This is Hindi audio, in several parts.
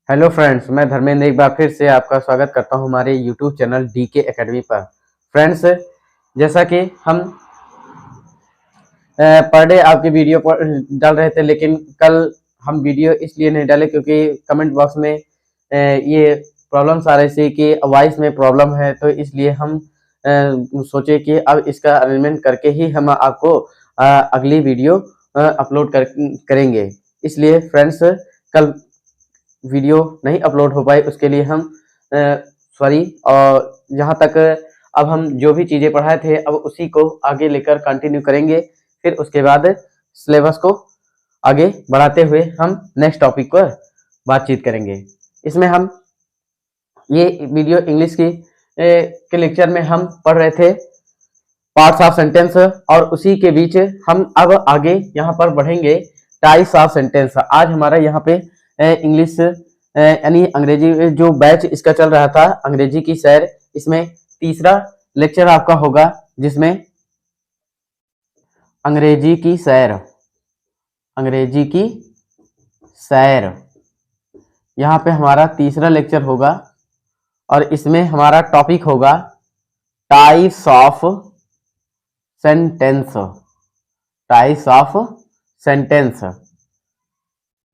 हेलो फ्रेंड्स, मैं धर्मेंद्र एक बार फिर से आपका स्वागत करता हूं हमारे यूट्यूब चैनल डीके एकेडमी पर। फ्रेंड्स, जैसा कि हम पर डे आपकी वीडियो पर डाल रहे थे, लेकिन कल हम वीडियो इसलिए नहीं डाले क्योंकि कमेंट बॉक्स में ये प्रॉब्लम्स आ रही थी कि वॉइस में प्रॉब्लम है, तो इसलिए हम सोचे कि अब इसका अरेंजमेंट करके ही हम आपको अगली वीडियो अपलोड करेंगे। इसलिए फ्रेंड्स, कल वीडियो नहीं अपलोड हो पाई, उसके लिए हम सॉरी। और जहाँ तक अब हम जो भी चीज़ें पढ़ाए थे अब उसी को आगे लेकर कंटिन्यू करेंगे। फिर उसके बाद सिलेबस को आगे बढ़ाते हुए हम नेक्स्ट टॉपिक पर बातचीत करेंगे। इसमें हम ये वीडियो इंग्लिश की के लेक्चर में हम पढ़ रहे थे पार्ट्स ऑफ सेंटेंस, और उसी के बीच हम अब आगे यहाँ पर बढ़ेंगे टाइप्स ऑफ सेंटेंस। आज हमारा यहाँ पे इंग्लिश यानी अंग्रेजी जो बैच इसका चल रहा था, अंग्रेजी की सैर, इसमें तीसरा लेक्चर आपका होगा, जिसमें अंग्रेजी की सैर, अंग्रेजी की सैर यहाँ पे हमारा तीसरा लेक्चर होगा। और इसमें हमारा टॉपिक होगा types of sentence, types of sentence.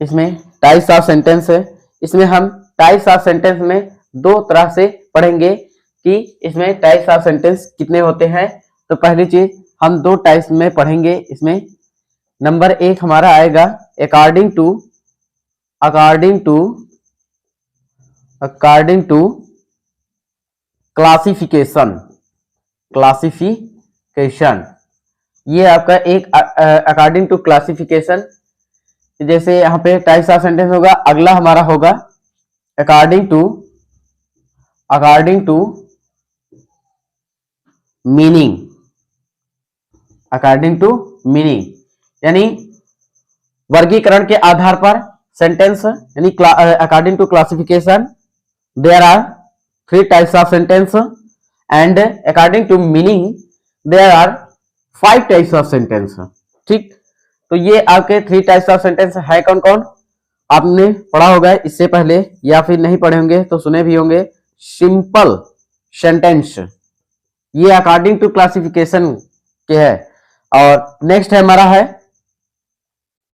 इसमें टाइप्स ऑफ सेंटेंस है। इसमें हम टाइप्स ऑफ सेंटेंस में दो तरह से पढ़ेंगे कि इसमें टाइप्स ऑफ सेंटेंस कितने होते हैं। तो पहली चीज हम दो टाइप्स में पढ़ेंगे। इसमें नंबर एक हमारा आएगा according to, according to, according to classification, classification. ये आपका एक अकॉर्डिंग टू क्लासिफिकेशन। जैसे यहाँ पे टाइप्स ऑफ सेंटेंस होगा, अगला हमारा होगा according to, according to meaning, according to meaning, यानी वर्गीकरण के आधार पर सेंटेंस, यानी according to classification there are three types of sentence, and according to meaning there are five types of sentence. ठीक, तो ये आपके थ्री टाइप्स ऑफ सेंटेंस है। कौन कौन आपने पढ़ा होगा इससे पहले, या फिर नहीं पढ़े होंगे तो सुने भी होंगे। सिंपल सेंटेंस, ये अकॉर्डिंग टू क्लासिफिकेशन के है। और नेक्स्ट है हमारा है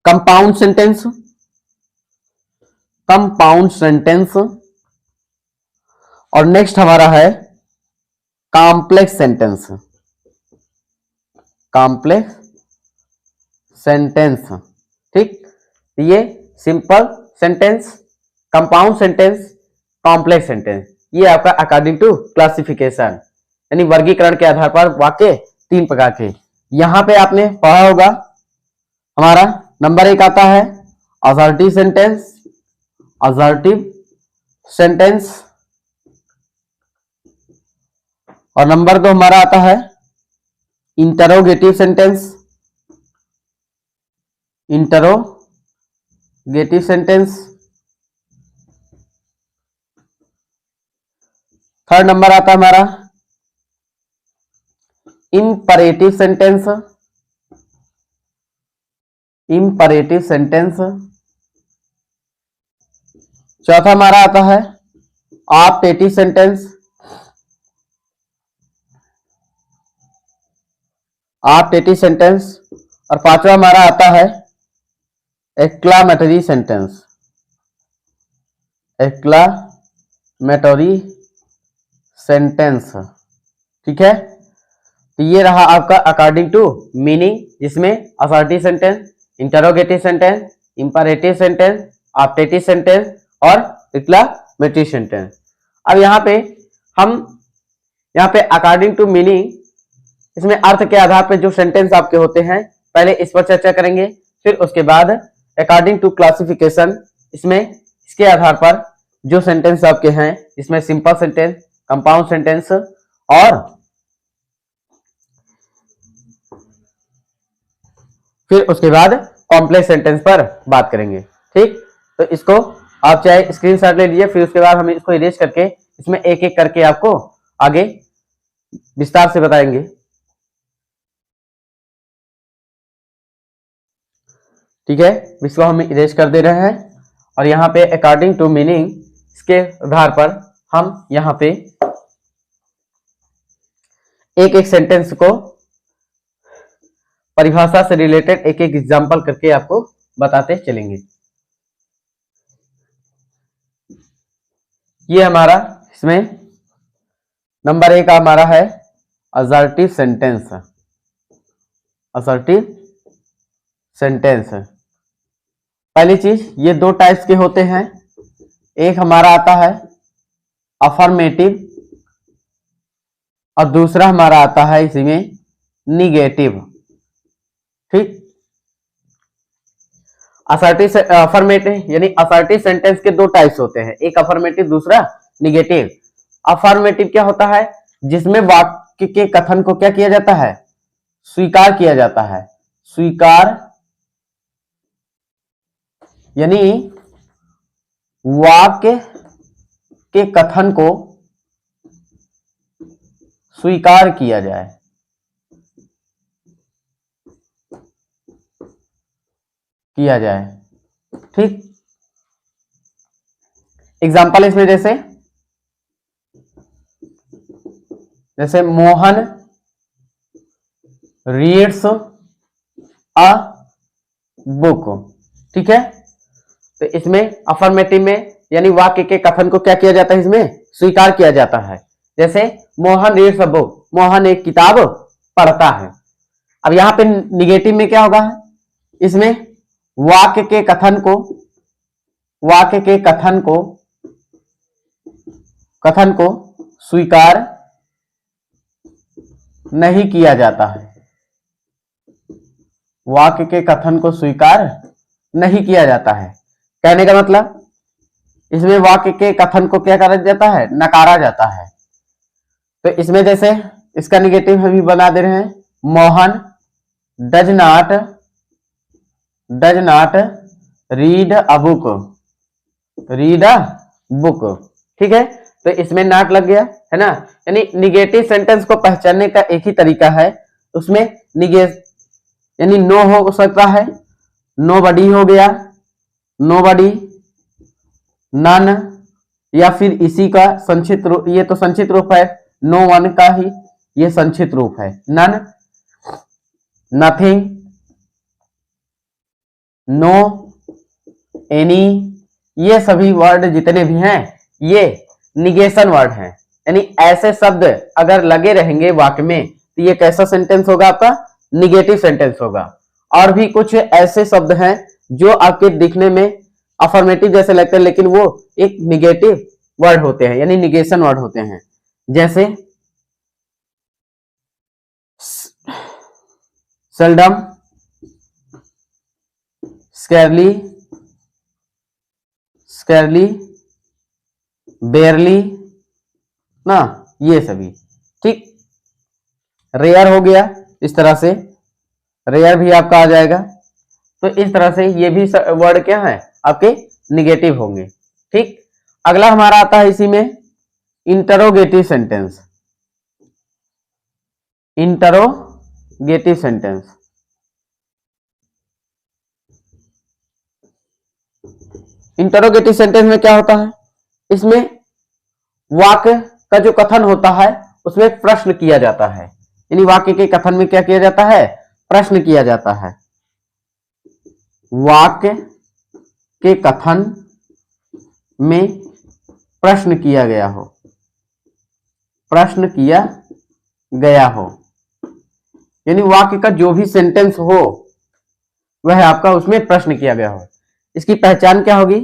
कंपाउंड सेंटेंस, कंपाउंड सेंटेंस। और नेक्स्ट हमारा है कॉम्प्लेक्स सेंटेंस, कॉम्प्लेक्स सेंटेंस। ठीक, ये simple sentence, compound sentence, complex sentence, ये आपका अकॉर्डिंग टू क्लासिफिकेशन, यानी वर्गीकरण के आधार पर वाक्य तीन प्रकार के। यहां पे आपने पढ़ा होगा हमारा नंबर एक आता है असर्टिव सेंटेंस, असर्टिव सेंटेंस। और नंबर दो हमारा आता है interrogative sentence, interrogative sentence. Third number आता है हमारा इंपरेटिव सेंटेंस, इंपरेटिव सेंटेंस। चौथा हमारा आता है ऑप्टेटिव सेंटेंस, ऑप्टेटिव सेंटेंस। और पांचवा हमारा आता है एक्लामेटरी सेंटेंस, एक्लामेटरी सेंटेंस। ठीक है, तो ये रहा आपका अकॉर्डिंग टू मीनिंग, जिसमें assertive sentence, interrogative sentence, imperative sentence, optative sentence और एक्लामेटरी सेंटेंस। अब यहाँ पे हम अकॉर्डिंग टू मीनिंग, इसमें अर्थ के आधार पर जो सेंटेंस आपके होते हैं, पहले इस पर चर्चा करेंगे। फिर उसके बाद अकॉर्डिंग टू क्लासिफिकेशन, इसमें इसके आधार पर जो सेंटेंस आपके हैं, इसमें सिंपल सेंटेंस, कंपाउंड सेंटेंस और फिर उसके बाद कॉम्प्लेक्स सेंटेंस पर बात करेंगे। ठीक, तो इसको आप चाहे स्क्रीनशॉट ले लीजिए, फिर उसके बाद हम इसको इरेज करके इसमें एक एक करके आपको आगे विस्तार से बताएंगे। ठीक है, इसको हम इरेज कर दे रहे हैं और यहाँ पे अकॉर्डिंग टू मीनिंग, इसके आधार पर हम यहाँ पे एक एक सेंटेंस को परिभाषा से रिलेटेड एक एक एग्जाम्पल करके आपको बताते चलेंगे। ये हमारा इसमें नंबर 1 हमारा है असर्टिव सेंटेंस। असर्टिव सेंटेंस, पहली चीज ये दो टाइप्स के होते हैं। एक हमारा आता है अफर्मेटिव और दूसरा हमारा आता है इसमें निगेटिव। ठीक, असर्टिव अफर्मेटिव यानी असर्टिव सेंटेंस के दो टाइप्स होते हैं, एक अफर्मेटिव दूसरा निगेटिव। अफर्मेटिव क्या होता है, जिसमें वाक्य के कथन को क्या किया जाता है, स्वीकार किया जाता है। स्वीकार यानी वाक्य के कथन को स्वीकार किया जाए। ठीक, एग्जाम्पल इसमें जैसे मोहन रीड्स अ बुक। ठीक है, तो इसमें अफर्मेटिव में यानी वाक्य के कथन को क्या किया जाता है, इसमें स्वीकार किया जाता है। जैसे Mohan reads a book, Mohan एक किताब पढ़ता है। अब यहां पे निगेटिव में क्या होगा, इसमें वाक्य के कथन को स्वीकार नहीं किया जाता है। वाक्य के कथन को स्वीकार नहीं किया जाता है। कहने का मतलब इसमें वाक्य के कथन को क्या करा जाता है, नकारा जाता है। तो इसमें जैसे इसका निगेटिव हम भी बना दे रहे हैं, Mohan does not read a book. ठीक है, तो इसमें नॉट लग गया है ना, यानी निगेटिव सेंटेंस को पहचानने का एक ही तरीका है, उसमें यानी नो हो सकता है, नोबडी हो गया, नोबडी, नन, या फिर इसी का संक्षिप्त रूप, ये तो संक्षिप्त रूप है, नो वन का ही ये संक्षिप्त रूप है, नन, नथिंग, नो, एनी, ये सभी वर्ड जितने भी हैं ये निगेशन वर्ड हैं। यानी ऐसे शब्द अगर लगे रहेंगे वाक्य में तो ये कैसा सेंटेंस होगा, आपका निगेटिव सेंटेंस होगा। और भी कुछ ऐसे शब्द हैं जो आपके दिखने में अफर्मेटिव जैसे लगते हैं लेकिन वो एक निगेटिव वर्ड होते हैं, यानी निगेशन वर्ड होते हैं। जैसे सेल्डम, स्कैरली, बेयरली ना, ये सभी। ठीक, रेयर हो गया, इस तरह से रेयर भी आपका आ जाएगा। तो इस तरह से ये भी वर्ड क्या है, आपके निगेटिव होंगे। ठीक, अगला हमारा आता है इसी में interrogative sentence. Interrogative sentence, interrogative sentence में क्या होता है, इसमें वाक्य का जो कथन होता है उसमें प्रश्न किया जाता है। यानी वाक्य के कथन में क्या किया जाता है, प्रश्न किया जाता है। वाक्य के कथन में प्रश्न किया गया हो, यानी वाक्य का जो भी सेंटेंस हो वह आपका उसमें प्रश्न किया गया हो। इसकी पहचान क्या होगी,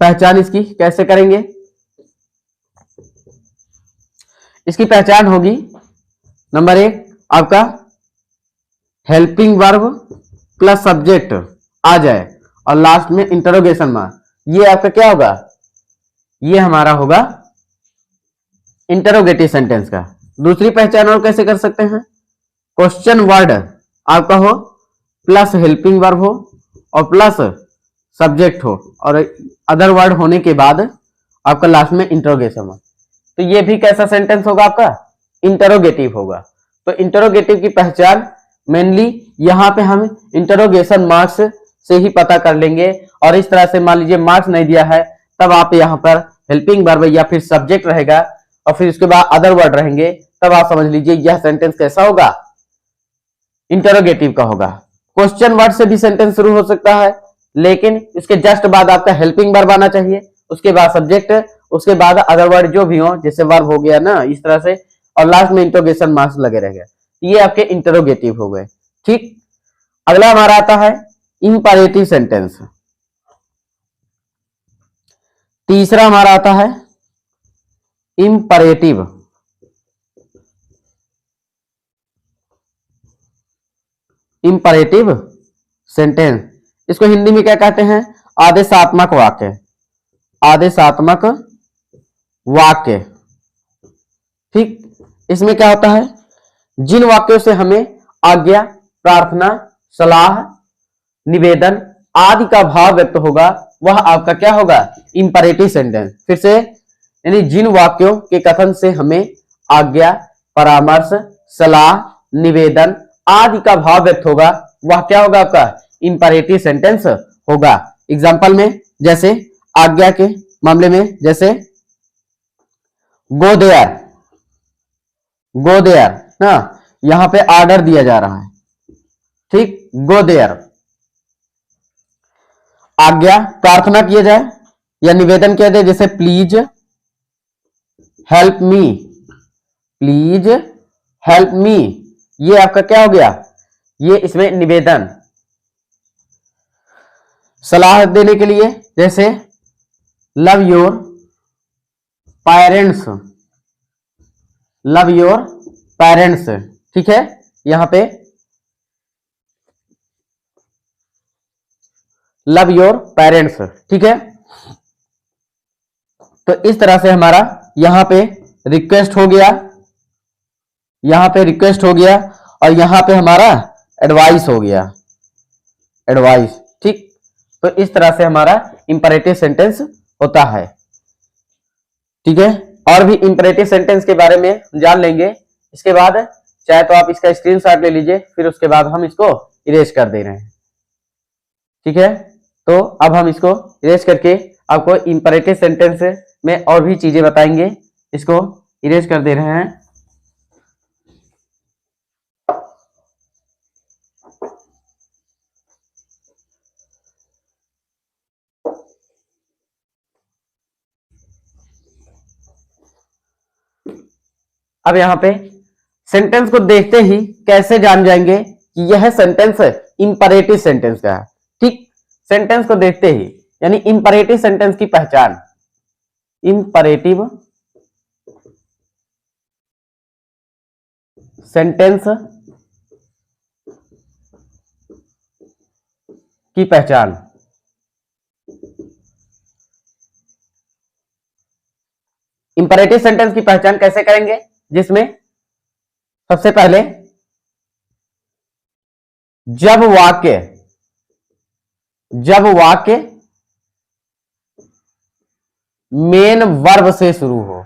पहचान इसकी कैसे करेंगे, इसकी पहचान होगी नंबर 1 आपका हेल्पिंग वर्ब प्लस सब्जेक्ट आ जाए और लास्ट में इंटरोगेशन मार्क, ये आपका क्या होगा, ये हमारा होगा इंटरोगेटिव सेंटेंस का। दूसरी पहचान और कैसे कर सकते हैं, क्वेश्चन वर्ड आपका हो प्लस हेल्पिंग वर्ब हो और प्लस सब्जेक्ट हो और अदर वर्ड होने के बाद आपका लास्ट में इंटरोगेशन हो, तो ये भी कैसा सेंटेंस होगा, आपका इंटरोगेटिव होगा। तो इंटरोगेटिव की पहचान मेनली यहाँ पे हम इंटरोगेशन मार्क्स से ही पता कर लेंगे। और इस तरह से मान लीजिए मार्क्स नहीं दिया है, तब आप यहाँ पर हेल्पिंग वर्ब या फिर सब्जेक्ट रहेगा और फिर उसके बाद अदर वर्ड रहेंगे, तब आप समझ लीजिए यह सेंटेंस कैसा होगा, इंटरोगेटिव का होगा। क्वेश्चन वर्ड से भी सेंटेंस शुरू हो सकता है, लेकिन इसके जस्ट बाद आपका हेल्पिंग वर्ब आना चाहिए, उसके बाद सब्जेक्ट, उसके बाद अदर वर्ड जो भी हो, जैसे वर्ब हो गया ना इस तरह से, और लास्ट में इंटरोगेशन मार्क्स लगे रहेंगे। ये आपके इंटरोगेटिव हो गए। ठीक, अगला हमारा आता है इंपैरेटिव सेंटेंस। तीसरा हमारा आता है इंपैरेटिव। इंपैरेटिव सेंटेंस, इसको हिंदी में क्या कहते हैं, आदेशात्मक वाक्य। आदेशात्मक वाक्य। ठीक, इसमें क्या होता है, जिन वाक्यों से हमें आज्ञा, प्रार्थना, सलाह, निवेदन आदि का भाव व्यक्त होगा, वह आपका क्या होगा, इंपैरेटिव सेंटेंस। फिर से, यानी जिन वाक्यों के कथन से हमें आज्ञा, परामर्श, सलाह, निवेदन आदि का भाव व्यक्त होगा, वह क्या होगा आपका, इंपैरेटिव सेंटेंस होगा। एग्जाम्पल में, जैसे आज्ञा के मामले में, जैसे गो देयर, गो देयर ना, यहां पे ऑर्डर दिया जा रहा है। ठीक, गो देयर आज्ञा, प्रार्थना किया जाए या निवेदन किया जाए, जैसे please help me, please help me, ये आपका क्या हो गया, ये इसमें निवेदन। सलाह देने के लिए, जैसे love your parents, love your parents. ठीक है, यहां पे लव योर पेरेंट्स। ठीक है, तो इस तरह से हमारा यहां पे रिक्वेस्ट हो गया, यहां पे रिक्वेस्ट हो गया, और यहां पे हमारा एडवाइस हो गया, एडवाइस। ठीक, तो इस तरह से हमारा इंपैरेटिव सेंटेंस होता है। ठीक है, और भी इंपैरेटिव सेंटेंस के बारे में जान लेंगे। इसके बाद चाहे तो आप इसका स्क्रीनशॉट ले लीजिए, फिर उसके बाद हम इसको इरेज कर दे रहे हैं। ठीक है, तो अब हम इसको इरेज करके आपको इंपैरेटिव सेंटेंस में और भी चीजें बताएंगे। इसको इरेज कर दे रहे हैं। अब यहां पे सेंटेंस को देखते ही कैसे जान जाएंगे कि यह सेंटेंस इंपैरेटिव सेंटेंस का है। ठीक, सेंटेंस को देखते ही, यानी इंपैरेटिव सेंटेंस की पहचान, इंपैरेटिव सेंटेंस की पहचान। इंपैरेटिव सेंटेंस की पहचान कैसे करेंगे, जिसमें सबसे पहले जब वाक्य मेन वर्ब से शुरू हो।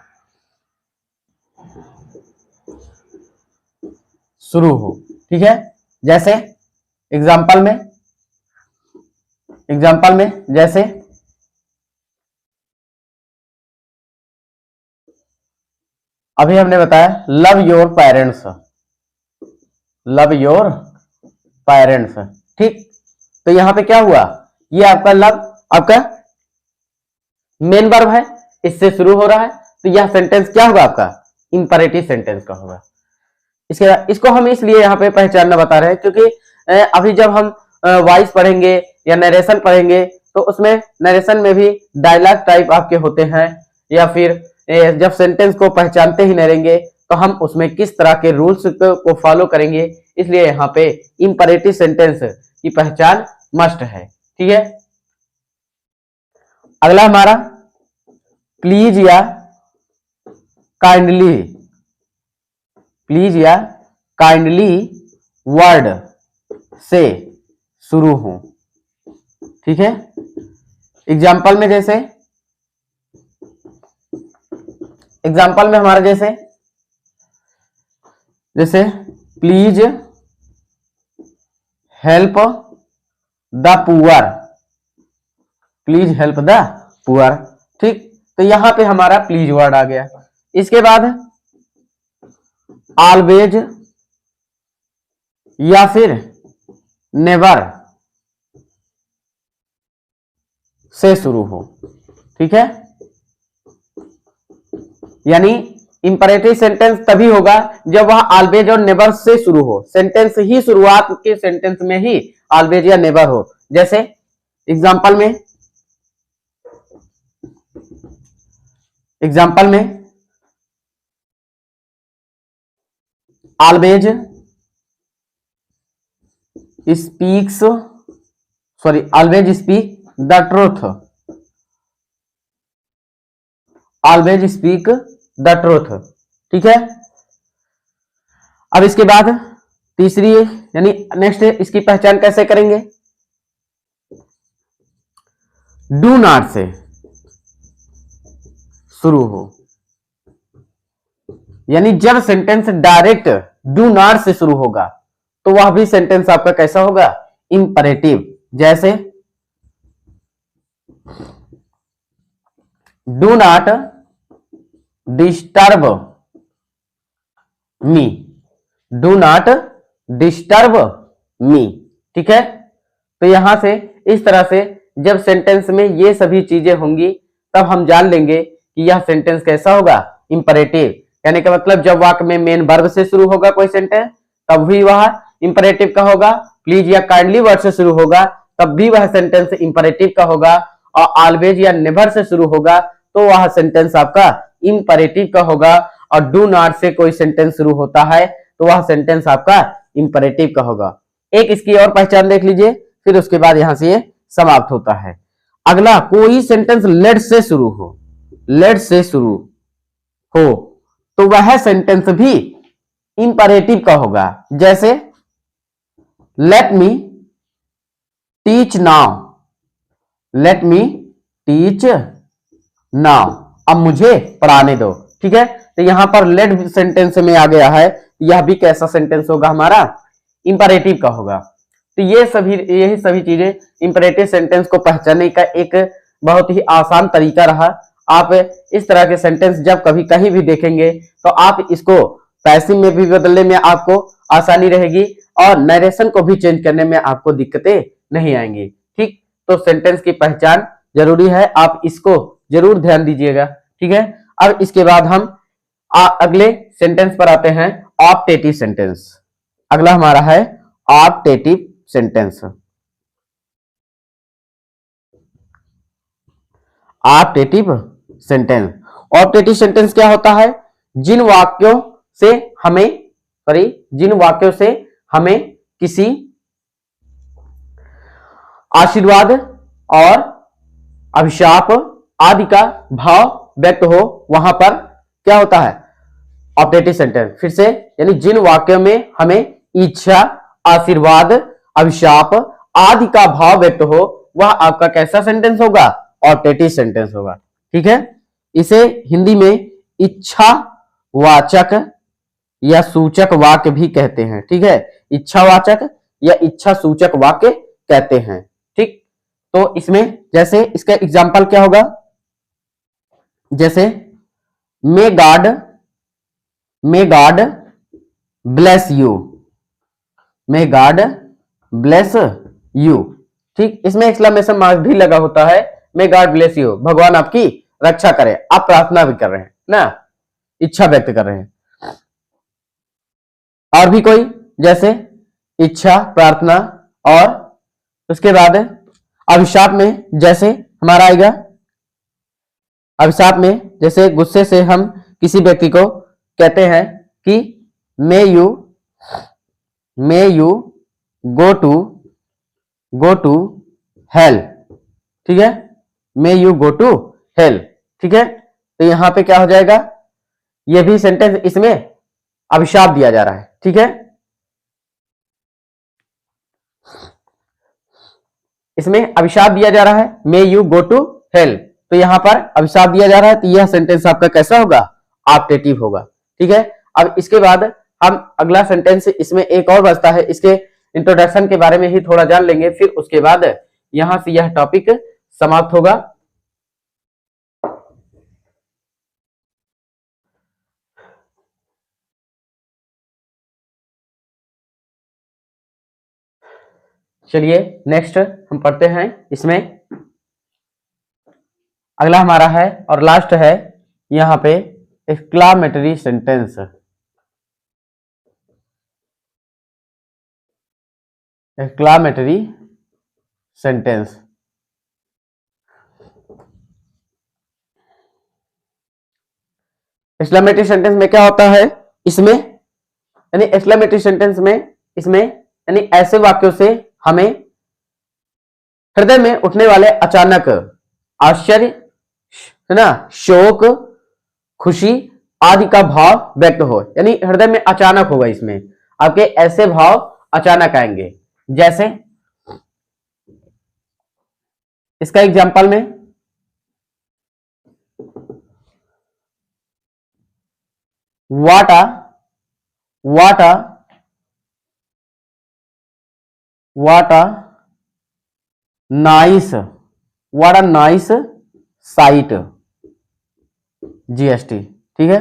ठीक है, जैसे एग्जाम्पल में जैसे अभी हमने बताया love your parents, love your parents. ठीक, तो यहां पे क्या हुआ, ये आपका लव आपका मेन वर्ब है, इससे शुरू हो रहा है, तो यह सेंटेंस क्या होगा आपका, इंपैरेटिव सेंटेंस का होगा। इसको हम इसलिए यहाँ पे पहचानना बता रहे हैं, क्योंकि अभी जब हम वॉइस पढ़ेंगे या नरेशन पढ़ेंगे, तो उसमें नरेशन में भी डायलॉग टाइप आपके होते हैं, या फिर जब सेंटेंस को पहचानते ही नहीं रहेंगे, तो हम उसमें किस तरह के रूल्स को फॉलो करेंगे। इसलिए यहाँ पे इंपैरेटिव सेंटेंस की पहचान मस्ट है। ठीक है, अगला हमारा प्लीज या काइंडली, प्लीज या काइंडली वर्ड से शुरू हो। ठीक है, एग्जाम्पल में जैसे, एग्जाम्पल में हमारा जैसे please help the poor, please help the poor. ठीक, तो यहां पे हमारा प्लीज वर्ड आ गया। इसके बाद ऑलवेज या फिर नेवर से शुरू हो। ठीक है, यानी इंपरेटिव सेंटेंस तभी होगा जब वह ऑलवेज और नेवर से शुरू हो। सेंटेंस ही शुरुआत के सेंटेंस में ही ऑलवेज या नेवर हो। जैसे एग्जांपल में always speaks, always speak the truth, always speak the truth. ठीक है, अब इसके बाद तीसरी यानी नेक्स्ट इसकी पहचान कैसे करेंगे? डू नॉट से शुरू हो, यानी जब सेंटेंस डायरेक्ट डू नॉट से शुरू होगा तो वह भी सेंटेंस आपका कैसा होगा? इंपरेटिव। जैसे do not disturb me, do not disturb me. ठीक है, तो यहां से इस तरह से जब सेंटेंस में ये सभी चीजें होंगी तब हम जान लेंगे कि यह सेंटेंस कैसा होगा? इंपरेटिव। कहने का मतलब जब वाक्य में मेन वर्ब से शुरू होगा कोई सेंटेंस तब भी वह इंपरेटिव का होगा, प्लीज या काइंडली वर्ड से शुरू होगा तब भी वह सेंटेंस इंपरेटिव का होगा, और ऑलवेज या नेवर से शुरू होगा तो वह सेंटेंस आपका इंपरेटिव का होगा, और डू नॉट से कोई सेंटेंस शुरू होता है तो वह सेंटेंस आपका इंपरेटिव का होगा। एक इसकी और पहचान देख लीजिए, फिर उसके बाद यहां से ये समाप्त होता है। अगला, कोई सेंटेंस लेट से शुरू हो, लेट से शुरू हो तो वह सेंटेंस भी इंपरेटिव का होगा। जैसे let me teach now, let me teach now, अब मुझे पढ़ाने दो। ठीक है, तो यहां पर लेट सेंटेंस में आ गया है, यह भी कैसा सेंटेंस होगा? हमारा इंपरेटिव का होगा। तो यही सभी चीजें इंपरेटिव सेंटेंस को पहचानने का एक बहुत ही आसान तरीका रहा। आप इस तरह के सेंटेंस जब कभी कहीं भी देखेंगे तो आप इसको पैसिव में भी बदलने में आपको आसानी रहेगी और नरेशन को भी चेंज करने में आपको दिक्कतें नहीं आएंगी। ठीक, तो सेंटेंस की पहचान जरूरी है, आप इसको जरूर ध्यान दीजिएगा। ठीक है, अब इसके बाद हम अगले सेंटेंस पर आते हैं, ऑप्टेटिव सेंटेंस। अगला हमारा है optative sentence. Optative sentence, optative sentence क्या होता है? जिन वाक्यों से हमें किसी आशीर्वाद और अभिशाप आदि का भाव व्यक्त हो, वहां पर क्या होता है? Optative sentence. फिर से, यानी जिन वाक्यों में हमें इच्छा, आशीर्वाद, अभिशाप आदि का भाव व्यक्त हो वह आपका कैसा सेंटेंस होगा? ऑप्टेटिव सेंटेंस होगा। ठीक है, इसे हिंदी में इच्छावाचक या सूचक वाक्य भी कहते हैं। ठीक है, इच्छावाचक या इच्छा सूचक वाक्य कहते हैं। ठीक, तो इसमें जैसे इसका एग्जाम्पल क्या होगा? जैसे may God bless you, may God bless you. ठीक, इसमें एक्सक्लेमेशन मार्क भी लगा होता है, मे गॉड ब्लेस यू, भगवान आपकी रक्षा करे। आप प्रार्थना भी कर रहे हैं ना, इच्छा व्यक्त कर रहे हैं। और भी कोई, जैसे इच्छा, प्रार्थना, और उसके बाद अभिशाप में जैसे हमारा आएगा, अभिशाप में जैसे गुस्से से हम किसी व्यक्ति को कहते हैं कि may you go to hell. ठीक है, may you go to hell. ठीक है, तो यहां पे क्या हो जाएगा? यह भी सेंटेंस, इसमें अभिशाप दिया जा रहा है। ठीक है, इसमें अभिशाप दिया जा रहा है, may you go to hell, तो यहां पर अभिशाप दिया जा रहा है, तो यह सेंटेंस आपका कैसा होगा? ऑप्टेटिव होगा। ठीक है, अब इसके बाद हम अगला सेंटेंस, इसमें एक और बचता है, इसके इंट्रोडक्शन के बारे में ही थोड़ा जान लेंगे, फिर उसके बाद यहां से यह टॉपिक समाप्त होगा। चलिए नेक्स्ट हम पढ़ते हैं। इसमें अगला हमारा है और लास्ट है यहां पे exclamatory sentence. Exclamatory sentence, exclamatory sentence में क्या होता है, इसमें यानी एक्सक्लामेटरी सेंटेंस में इसमें यानी ऐसे वाक्यों से हमें हृदय में उठने वाले अचानक आश्चर्य, है ना, शोक, खुशी आदि का भाव व्यक्त हो, यानी हृदय में अचानक होगा, इसमें आपके ऐसे भाव अचानक आएंगे। जैसे इसका एग्जांपल में what a what a what a nice what a nice sight, GST, ठीक है।